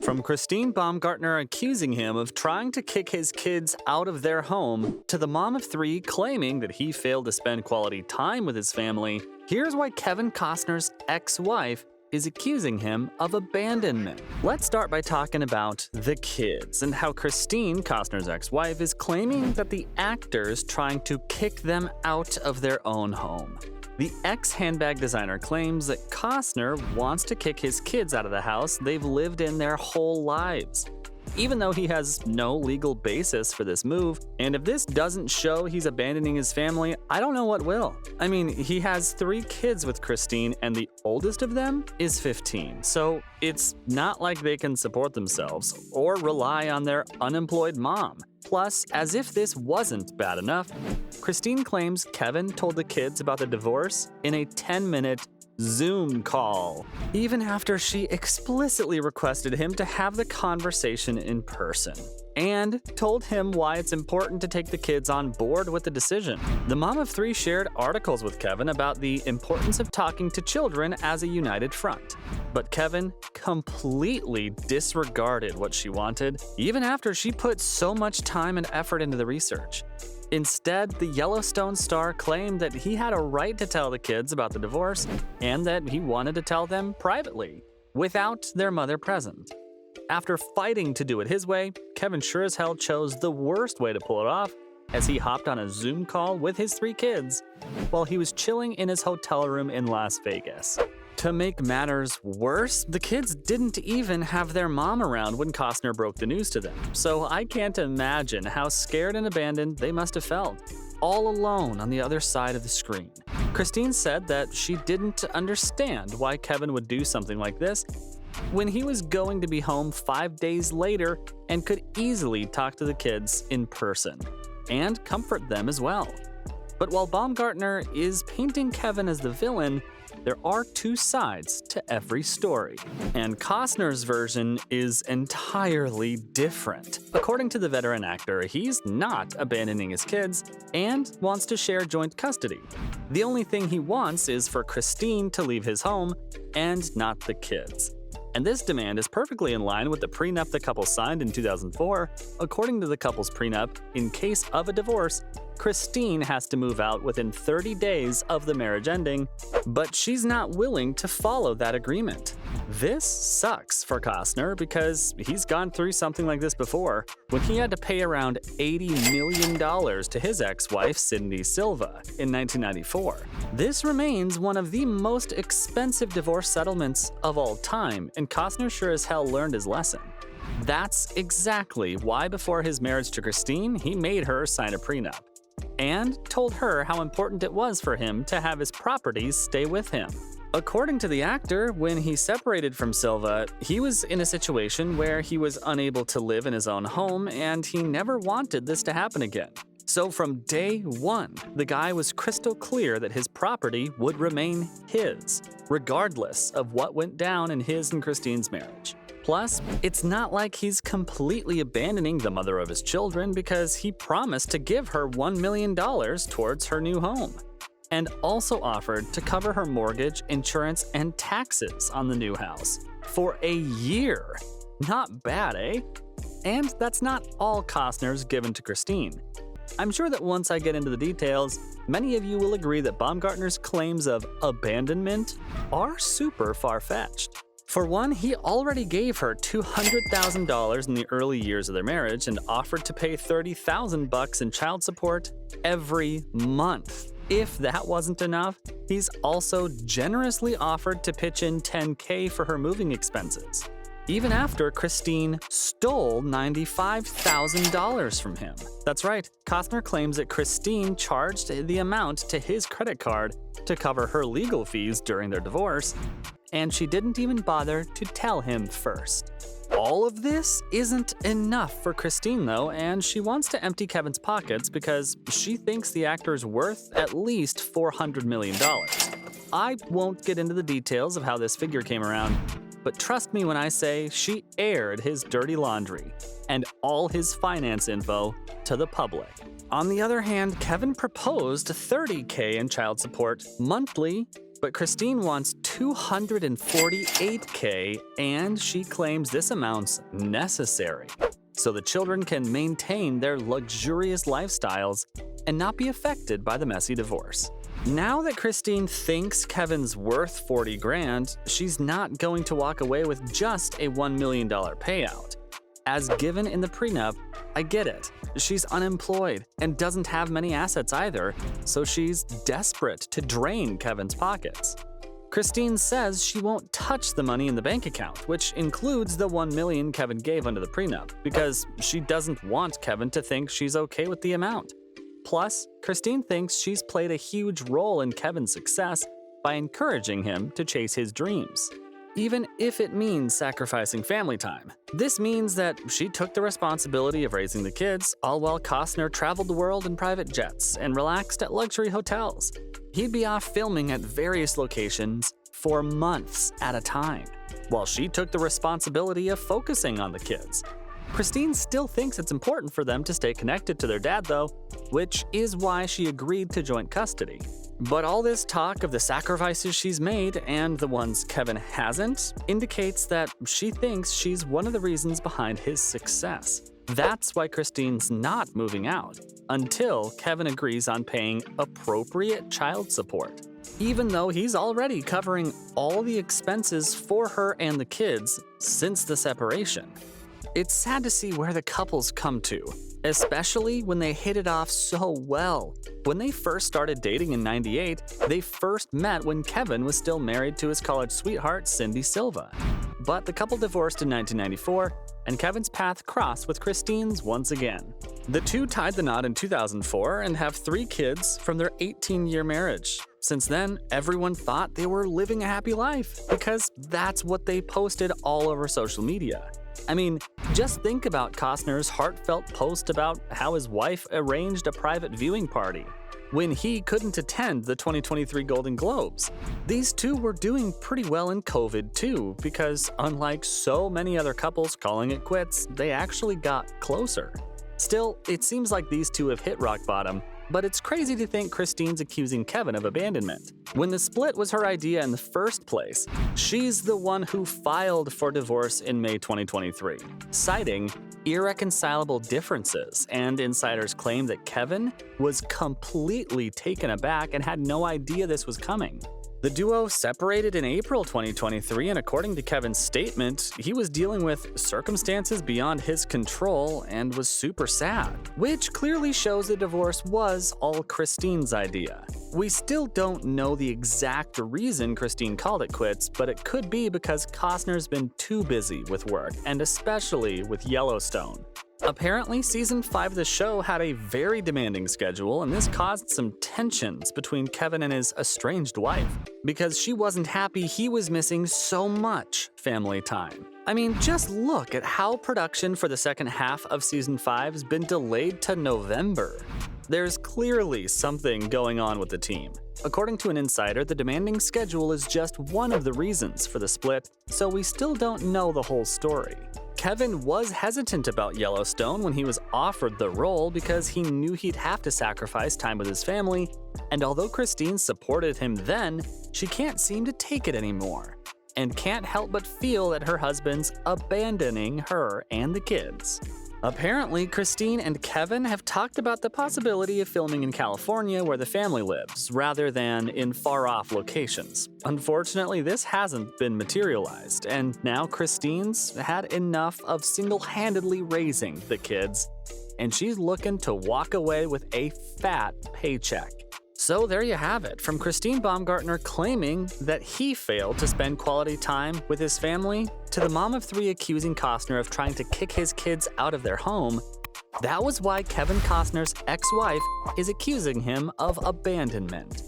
From Christine Baumgartner accusing him of trying to kick his kids out of their home, to the mom of three claiming that he failed to spend quality time with his family, here's why Kevin Costner's ex-wife is accusing him of abandonment. Let's start by talking about the kids and how Christine, Costner's ex-wife, is claiming that the actor's trying to kick them out of their own home. The ex-handbag designer claims that Costner wants to kick his kids out of the house they've lived in their whole lives, even though he has no legal basis for this move. And if this doesn't show he's abandoning his family, I don't know what will. I mean, he has 3 kids with Christine, and the oldest of them is 15, so it's not like they can support themselves or rely on their unemployed mom. Plus, as if this wasn't bad enough, Christine claims Kevin told the kids about the divorce in a 10-minute Zoom call, even after she explicitly requested him to have the conversation in person, and told him why it's important to take the kids on board with the decision. The mom of 3 shared articles with Kevin about the importance of talking to children as a united front. But Kevin completely disregarded what she wanted, even after she put so much time and effort into the research. Instead, the Yellowstone star claimed that he had a right to tell the kids about the divorce and that he wanted to tell them privately, without their mother present. After fighting to do it his way, Kevin sure as hell chose the worst way to pull it off, as he hopped on a Zoom call with his 3 kids while he was chilling in his hotel room in Las Vegas. To make matters worse, the kids didn't even have their mom around when Costner broke the news to them, so I can't imagine how scared and abandoned they must have felt, all alone on the other side of the screen. Christine said that she didn't understand why Kevin would do something like this when he was going to be home 5 days later and could easily talk to the kids in person and comfort them as well. But while Baumgartner is painting Kevin as the villain, there are 2 sides to every story, and Costner's version is entirely different. According to the veteran actor, he's not abandoning his kids and wants to share joint custody. The only thing he wants is for Christine to leave his home and not the kids. And this demand is perfectly in line with the prenup the couple signed in 2004. According to the couple's prenup, in case of a divorce, Christine has to move out within 30 days of the marriage ending, but she's not willing to follow that agreement. This sucks for Costner because he's gone through something like this before, when he had to pay around $80 million to his ex-wife, Cindy Silva, in 1994. This remains one of the most expensive divorce settlements of all time, and Costner sure as hell learned his lesson. That's exactly why before his marriage to Christine, he made her sign a prenup and told her how important it was for him to have his properties stay with him. According to the actor, when he separated from Silva, he was in a situation where he was unable to live in his own home, and he never wanted this to happen again. So from day one, the guy was crystal clear that his property would remain his, regardless of what went down in his and Christine's marriage. Plus, it's not like he's completely abandoning the mother of his children, because he promised to give her $1 million towards her new home, and also offered to cover her mortgage, insurance, and taxes on the new house for a year. Not bad, eh? And that's not all Costner's given to Christine. I'm sure that once I get into the details, many of you will agree that Baumgartner's claims of abandonment are super far-fetched. For one, he already gave her $200,000 in the early years of their marriage and offered to pay $30,000 in child support every month. If that wasn't enough, he's also generously offered to pitch in $10,000 for her moving expenses, even after Christine stole $95,000 from him. That's right, Costner claims that Christine charged the amount to his credit card to cover her legal fees during their divorce, and she didn't even bother to tell him first. All of this isn't enough for Christine, though, and she wants to empty Kevin's pockets because she thinks the actor's worth at least $400 million. I won't get into the details of how this figure came around, but trust me when I say she aired his dirty laundry and all his finance info to the public. On the other hand, Kevin proposed $30,000 in child support monthly, but Christine wants $248K, and she claims this amount's necessary so the children can maintain their luxurious lifestyles and not be affected by the messy divorce. Now that Christine thinks Kevin's worth 40 grand, she's not going to walk away with just a $1 million payout. As given in the prenup, I get it. She's unemployed and doesn't have many assets either, so she's desperate to drain Kevin's pockets. Christine says she won't touch the money in the bank account, which includes the $1 million Kevin gave under the prenup, because she doesn't want Kevin to think she's okay with the amount. Plus, Christine thinks she's played a huge role in Kevin's success by encouraging him to chase his dreams, even if it means sacrificing family time. This means that she took the responsibility of raising the kids, all while Costner traveled the world in private jets and relaxed at luxury hotels. He'd be off filming at various locations for months at a time, while she took the responsibility of focusing on the kids. Christine still thinks it's important for them to stay connected to their dad, though, which is why she agreed to joint custody. But all this talk of the sacrifices she's made and the ones Kevin hasn't indicates that she thinks she's one of the reasons behind his success. That's why Christine's not moving out until Kevin agrees on paying appropriate child support, even though he's already covering all the expenses for her and the kids since the separation. It's sad to see where the couples come to, especially when they hit it off so well. When they first started dating in '98, they first met when Kevin was still married to his college sweetheart, Cindy Silva. But the couple divorced in 1994, and Kevin's path crossed with Christine's once again. The two tied the knot in 2004 and have 3 kids from their 18-year marriage. Since then, everyone thought they were living a happy life because that's what they posted all over social media. I mean, just think about Costner's heartfelt post about how his wife arranged a private viewing party when he couldn't attend the 2023 Golden Globes. These two were doing pretty well in COVID too, because unlike so many other couples calling it quits, they actually got closer. Still, it seems like these two have hit rock bottom, but it's crazy to think Christine's accusing Kevin of abandonment. When the split was her idea in the first place, she's the one who filed for divorce in May 2023, citing irreconcilable differences, and insiders claim that Kevin was completely taken aback and had no idea this was coming. The duo separated in April 2023, and according to Kevin's statement, he was dealing with circumstances beyond his control and was super sad, which clearly shows the divorce was all Christine's idea. We still don't know the exact reason Christine called it quits, but it could be because Costner's been too busy with work, and especially with Yellowstone. Apparently, season 5 of the show had a very demanding schedule, and this caused some tensions between Kevin and his estranged wife, because she wasn't happy he was missing so much family time. I mean, just look at how production for the second half of season 5 has been delayed to November. There's clearly something going on with the team. According to an insider, the demanding schedule is just one of the reasons for the split, so we still don't know the whole story. Kevin was hesitant about Yellowstone when he was offered the role because he knew he'd have to sacrifice time with his family, and although Christine supported him then, she can't seem to take it anymore, and can't help but feel that her husband's abandoning her and the kids. Apparently, Christine and Kevin have talked about the possibility of filming in California where the family lives, rather than in far-off locations. Unfortunately, this hasn't been materialized, and now Christine's had enough of single-handedly raising the kids, and she's looking to walk away with a fat paycheck. So there you have it, from Christine Baumgartner claiming that he failed to spend quality time with his family, to the mom of 3 accusing Costner of trying to kick his kids out of their home. That was why Kevin Costner's ex-wife is accusing him of abandonment.